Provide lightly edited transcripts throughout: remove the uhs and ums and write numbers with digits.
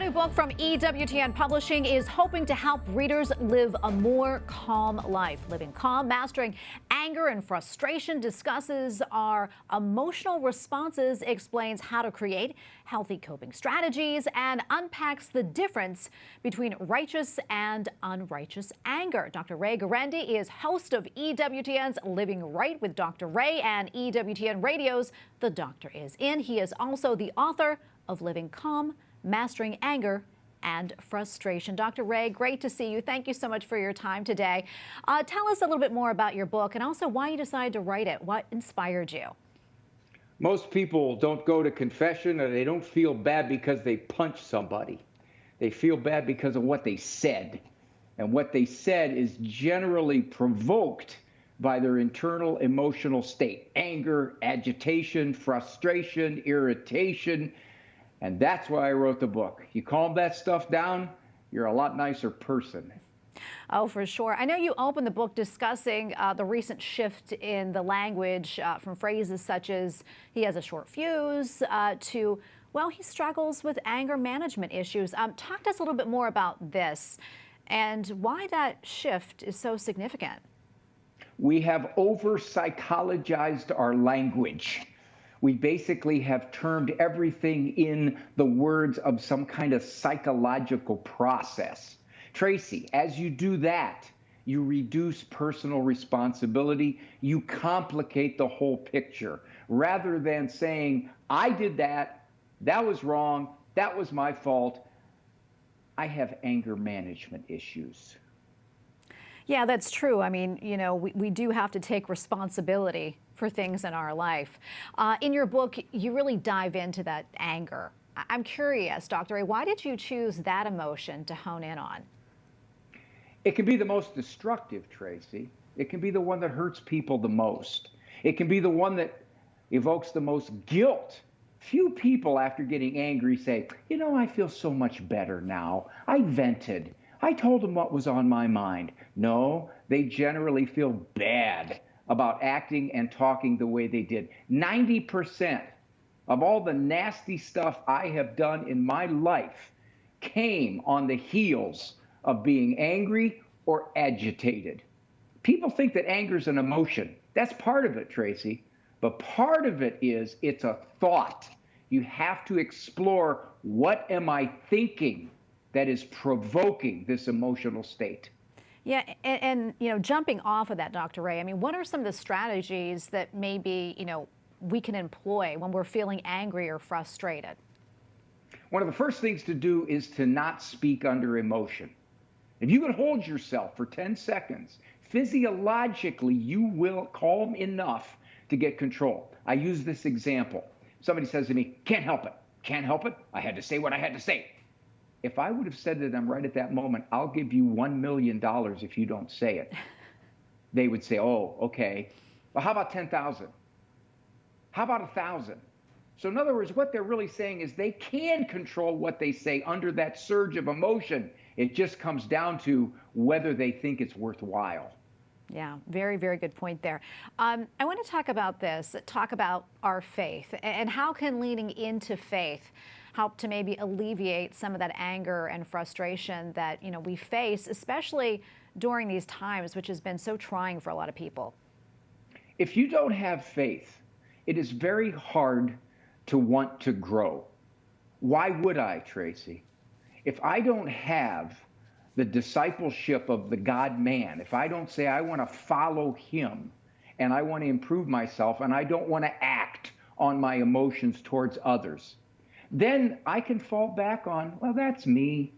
new book from EWTN Publishing is hoping to help readers live a more calm life. Living Calm, Mastering Anger and Frustration discusses our emotional responses, explains how to create healthy coping strategies, and unpacks the difference between righteous and unrighteous anger. Dr. Ray Guarendi is host of EWTN's Living Right with Dr. Ray and EWTN Radio's The Doctor Is In. He is also the author of Living Calm, Mastering Anger and Frustration. Dr. Ray, great to see you. Thank you so much for your time today. Tell us a little bit more about your book and also why you decided to write it. What inspired you? Most people don't go to confession, or they don't feel bad because they punched somebody. They feel bad because of what they said. And what they said is generally provoked by their internal emotional state: anger, agitation, frustration, irritation. And that's why I wrote the book. You calm that stuff down, you're a lot nicer person. Oh, for sure. I know you opened the book discussing the recent shift in the language from phrases such as he has a short fuse to, well, he struggles with anger management issues. Talk to us a little bit more about this and why that shift is so significant. We have over-psychologized our language. We basically have termed everything in the words of some kind of psychological process. Tracy, as you do that, you reduce personal responsibility. You complicate the whole picture. Rather than saying, I did that was wrong, that was my fault, I have anger management issues. Yeah, that's true. I mean, you know, we do have to take responsibility for things in our life. In your book, you really dive into that anger. I'm curious, Dr. Ray, why did you choose that emotion to hone in on? It can be the most destructive, Tracy. It can be the one that hurts people the most. It can be the one that evokes the most guilt. Few people, after getting angry, say, you know, I feel so much better now. I vented. I told them what was on my mind. No, they generally feel bad about acting and talking the way they did. 90% of all the nasty stuff I have done in my life came on the heels of being angry or agitated. People think that anger is an emotion. That's part of it, Tracy. But part of it is it's a thought. You have to explore, what am I thinking that is provoking this emotional state? Yeah, and you know, jumping off of that, Dr. Ray, I mean, what are some of the strategies that maybe, you know, we can employ when we're feeling angry or frustrated? One of the first things to do is to not speak under emotion. If you can hold yourself for 10 seconds, physiologically, you will calm enough to get control. I use this example. Somebody says to me, can't help it. Can't help it. I had to say what I had to say. If I would have said to them right at that moment, I'll give you $1 million if you don't say it, they would say, oh, okay. Well, how about 10,000? How about 1,000? So in other words, what they're really saying is they can control what they say under that surge of emotion. It just comes down to whether they think it's worthwhile. Yeah, very, very good point there. I want to talk about this, talk about our faith, and how can leaning into faith help to maybe alleviate some of that anger and frustration that, you know, we face, especially during these times, which has been so trying for a lot of people. If you don't have faith, it is very hard to want to grow. Why would I, Tracy? If I don't have the discipleship of the God-man, if I don't say I want to follow him and I want to improve myself and I don't want to act on my emotions towards others, then I can fall back on, well, that's me.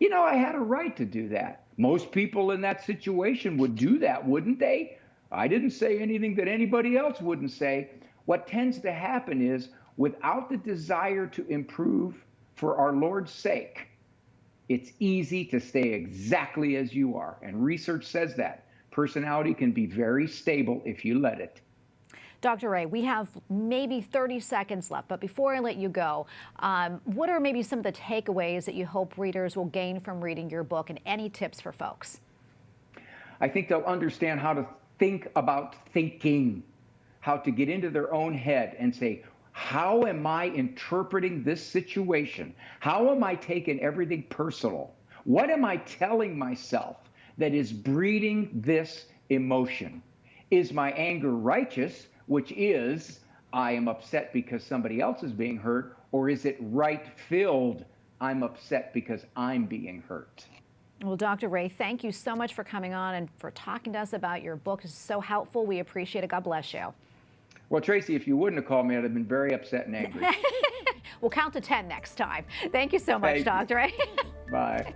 You know, I had a right to do that. Most people in that situation would do that, wouldn't they? I didn't say anything that anybody else wouldn't say. What tends to happen is, without the desire to improve for our Lord's sake, it's easy to stay exactly as you are. And research says that. Personality can be very stable if you let it. Dr. Ray, we have maybe 30 seconds left, but before I let you go, what are maybe some of the takeaways that you hope readers will gain from reading your book, and any tips for folks? I think they'll understand how to think about thinking, how to get into their own head and say, How am I interpreting this situation? How am I taking everything personal? What am I telling myself that is breeding this emotion? Is my anger righteous, which is I am upset because somebody else is being hurt, or is it right-filled? I'm upset because I'm being hurt. Well, Dr. Ray, thank you so much for coming on and for talking to us about your book. It's so helpful. We appreciate it. God bless you. Well, Tracy, if you wouldn't have called me, I'd have been very upset and angry. We'll count to 10 next time. Thank you so much, Dr. Ray. Bye.